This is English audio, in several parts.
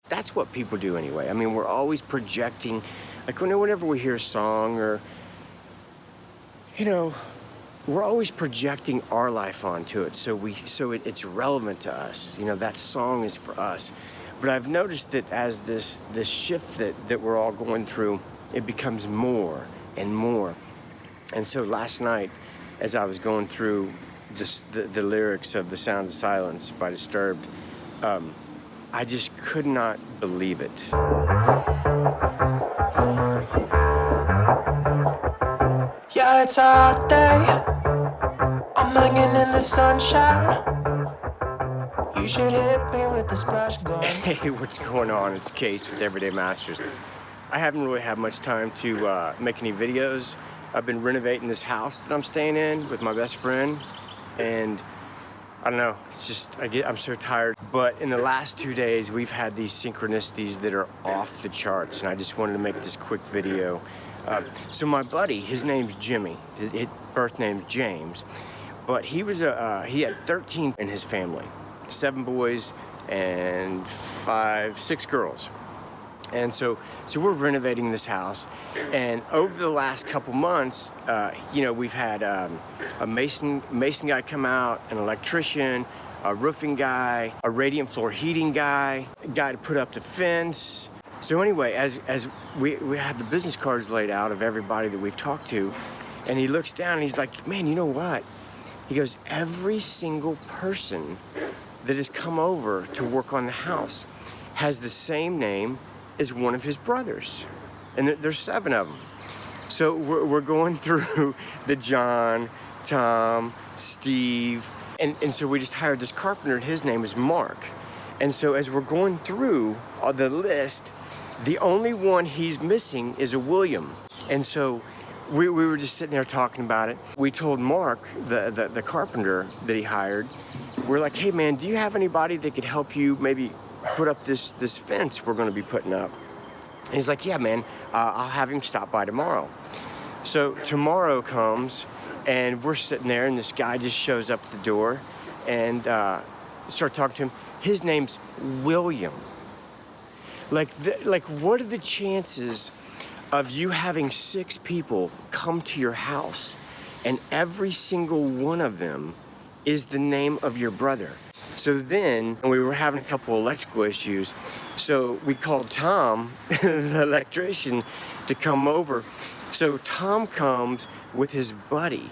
That's what people do anyway. I mean, we're always projecting, like whenever we hear a song or, you know, we're always projecting our life onto it, so it's relevant to us. You know, that song is for us. But I've noticed that as this shift that we're all going through, it becomes more and more. And so last night, as I was going through the lyrics of "The Sound of Silence" by Disturbed, I just could not believe it. Yeah, it's a hot day. I'm hanging in the sunshine. You should hit me with the splash gun. Hey, what's going on? It's Case with Everyday Masters. I haven't really had much time to make any videos. I've been renovating this house that I'm staying in with my best friend, and I don't know, it's just, I'm so tired. But in the last 2 days, we've had these synchronicities that are off the charts, and I just wanted to make this quick video. So my buddy, his name's Jimmy, his birth name's James, but he had 13 in his family, 7 boys and 6 girls. And so we're renovating this house, and over the last couple months, we've had a mason guy come out, an electrician, a roofing guy, a radiant floor heating guy, a guy to put up the fence. So anyway, as we have the business cards laid out of everybody that we've talked to, and he looks down and he's like, man, you know what? He goes, every single person that has come over to work on the house has the same name as one of his brothers, and there's 7 of them. So we're going through the John, Tom, Steve, and so we just hired this carpenter, and his name is Mark. And so as we're going through the list, the only one he's missing is a William. And so we were just sitting there talking about it. We told Mark, the carpenter that he hired, we're like, hey man, do you have anybody that could help you maybe put up this fence we're going to be putting up? And he's like, yeah man, I'll have him stop by tomorrow. So tomorrow comes, and we're sitting there, and this guy just shows up at the door, and start talking to him. His name's William. Like what are the chances of you having 6 people come to your house, and every single one of them is the name of your brother? So then we were having a couple electrical issues, so we called Tom, the electrician, to come over. So Tom comes with his buddy.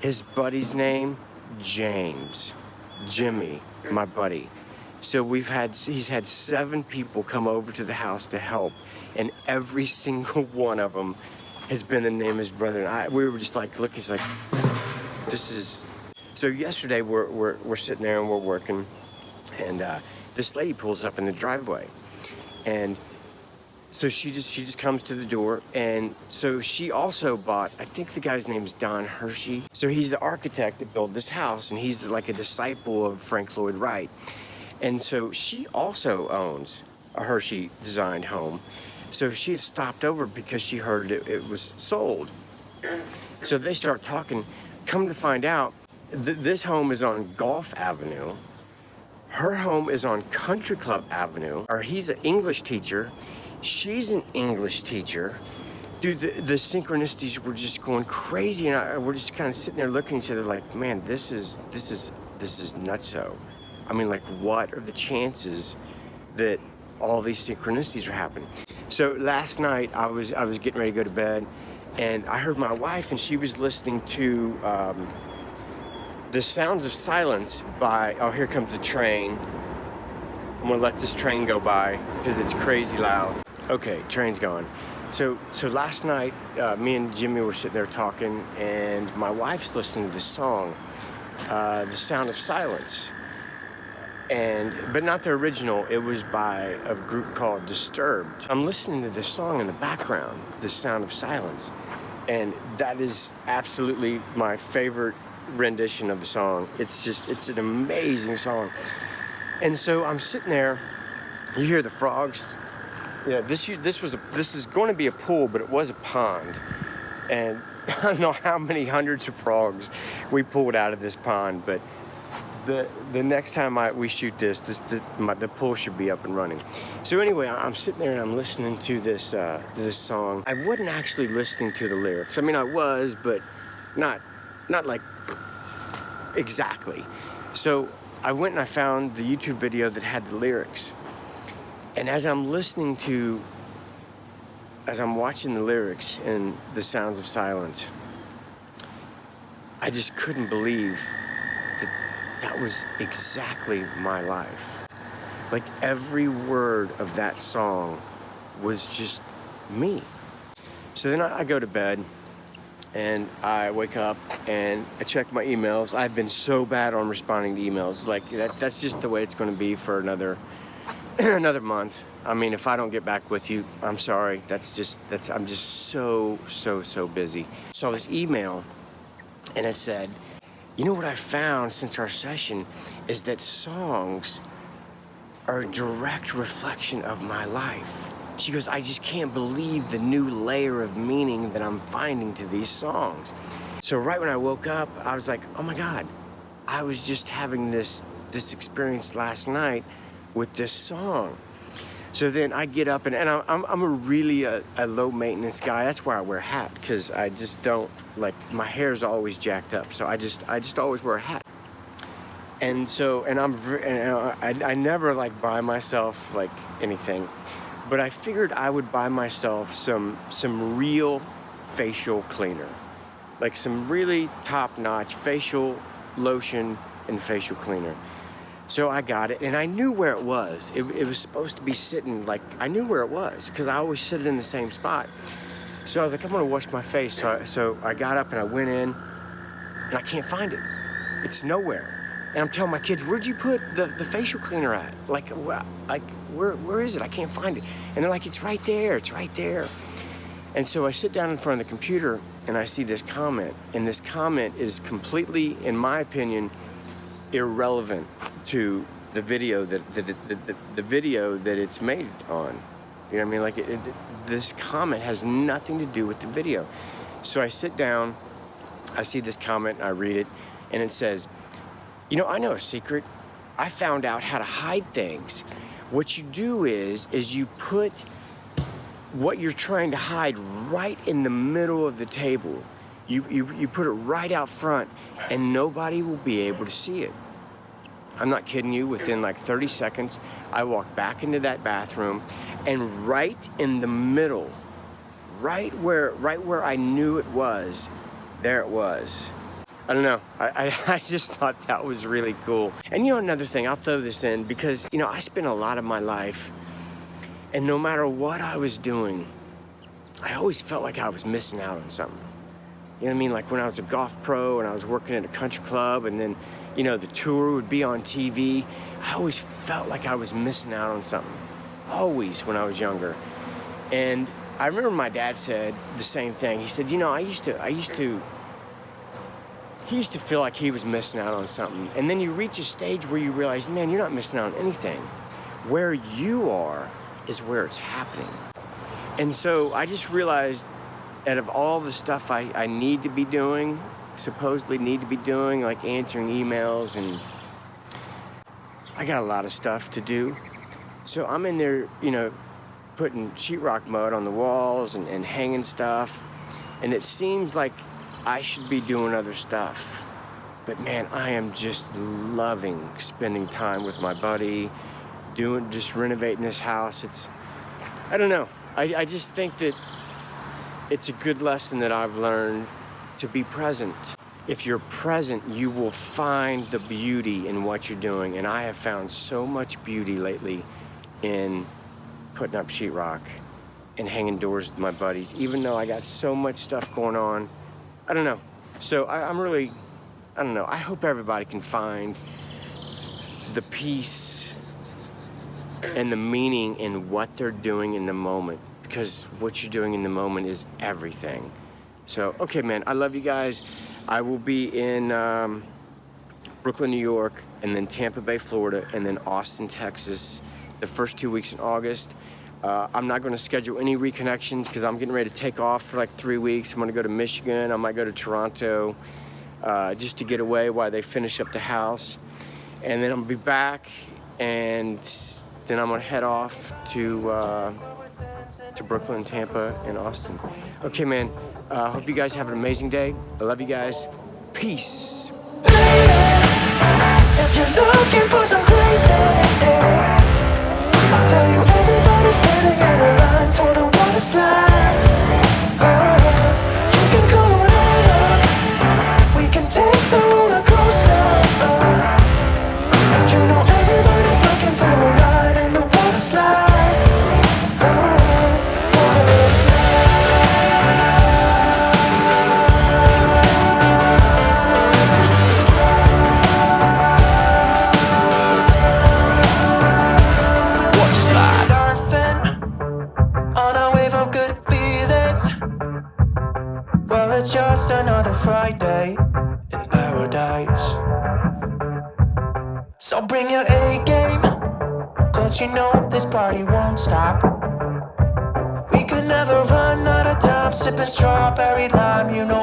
His buddy's name, James. Jimmy, my buddy. So he's had 7 people come over to the house to help, and every single one of them has been the name of his brother. And we were just like looking, it's like, this is. So yesterday we're sitting there and we're working, and this lady pulls up in the driveway, and so she just comes to the door, and so she also bought, I think the guy's name is Don Hershey. So he's the architect that built this house, and he's like a disciple of Frank Lloyd Wright. And so she also owns a Hershey designed home. So she had stopped over because she heard it was sold. So they start talking. Come to find out, this home is on Gulf Avenue. Her home is on Country Club Avenue. Or he's an English teacher. She's an English teacher. Dude, the synchronicities were just going crazy, and we're just kind of sitting there looking at each other like, man, this is nutso. I mean, like, what are the chances that all these synchronicities are happening? So last night I was getting ready to go to bed, and I heard my wife, and she was listening to The Sounds of Silence by, oh, here comes the train. I'm gonna let this train go by because it's crazy loud. Okay, train's gone. So last night, me and Jimmy were sitting there talking, and my wife's listening to this song, The Sound of Silence. But not the original, it was by a group called Disturbed. I'm listening to this song in the background, The Sound of Silence, and that is absolutely my favorite rendition of the song. It's an amazing song. And so I'm sitting there, you hear the frogs. Yeah, this is going to be a pool, but it was a pond. And I don't know how many hundreds of frogs we pulled out of this pond, but the next time we shoot the pool should be up and running. So anyway, I'm sitting there and I'm listening to this song. I wasn't actually listening to the lyrics. I mean, I was, but not like exactly. So I went and I found the YouTube video that had the lyrics. And as I'm watching the lyrics and the sounds of silence, I just couldn't believe that was exactly my life. Like every word of that song was just me. So then I go to bed and I wake up and I check my emails. I've been so bad on responding to emails. Like that's just the way it's going to be for another month. I mean, if I don't get back with you, I'm sorry. I'm just so busy. Saw this email and it said, you know what I found since our session is that songs are a direct reflection of my life. She goes, I just can't believe the new layer of meaning that I'm finding to these songs. So right when I woke up, I was like, oh my God, I was just having this experience last night with this song. So then I get up and I'm a really a low maintenance guy. That's why I wear a hat, because I just don't, like, my hair's always jacked up. So I just always wear a hat. And so, I never like buy myself like anything, but I figured I would buy myself some real facial cleaner, like some really top-notch facial lotion and facial cleaner. So I got it, and I knew where it was. It was supposed to be sitting, like, I knew where it was, because I always sit it in the same spot. So I was like, I'm gonna wash my face. So I got up and I went in, and I can't find it. It's nowhere. And I'm telling my kids, where'd you put the facial cleaner at? Like where is it? I can't find it. And they're like, it's right there, it's right there. And so I sit down in front of the computer, and I see this comment, and this comment is completely, in my opinion, irrelevant to the video the video that it's made on. You know what I mean? Like this comment has nothing to do with the video. So I sit down, I see this comment, I read it, and it says, you know, I know a secret. I found out how to hide things. What you do is you put what you're trying to hide right in the middle of the table. You put it right out front, and nobody will be able to see it. I'm not kidding you. Within like 30 seconds, I walked back into that bathroom, and right in the middle, right where I knew it was, there it was. I don't know. I just thought that was really cool. And you know, another thing, I'll throw this in because, you know, I spent a lot of my life, and no matter what I was doing, I always felt like I was missing out on something. You know what I mean? Like when I was a golf pro and I was working at a country club, and then, you know, the tour would be on TV, I always felt like I was missing out on something. Always when I was younger. And I remember my dad said the same thing. He said, you know, he used to feel like he was missing out on something. And then you reach a stage where you realize, man, you're not missing out on anything. Where you are is where it's happening. And so I just realized, out of all the stuff I need to be doing, supposedly need to be doing, like answering emails, and I got a lot of stuff to do. So I'm in there, you know, putting sheetrock mud on the walls and hanging stuff. And it seems like I should be doing other stuff. But man, I am just loving spending time with my buddy, just renovating this house. I don't know. I just think that it's a good lesson that I've learned to be present. If you're present, you will find the beauty in what you're doing. And I have found so much beauty lately in putting up sheetrock and hanging doors with my buddies, even though I got so much stuff going on. I don't know. So I don't know. I hope everybody can find the peace and the meaning in what they're doing in the moment, because what you're doing in the moment is everything. So, okay, man, I love you guys. I will be in Brooklyn, New York, and then Tampa Bay, Florida, and then Austin, Texas, the first 2 weeks in August. I'm not going to schedule any reconnections because I'm getting ready to take off for like 3 weeks. I'm going to go to Michigan. I might go to Toronto just to get away while they finish up the house. and then I'm gonna be back, and then I'm gonna head off to Brooklyn, Tampa, and Austin. Okay, man. Hope you guys have an amazing day. I love you guys. Peace. If you're looking for some crazy, I'll tell you everybody's standing in a line for the water slide. You can come on over, we can take the roller coaster. And you know everybody's looking for a ride in the water slide. Water slide. Surfing on a wave of good feelings. Well, it's just another Friday in paradise. So bring your A game, cause you know this party won't stop. We could never run out of time, sipping strawberry lime, you know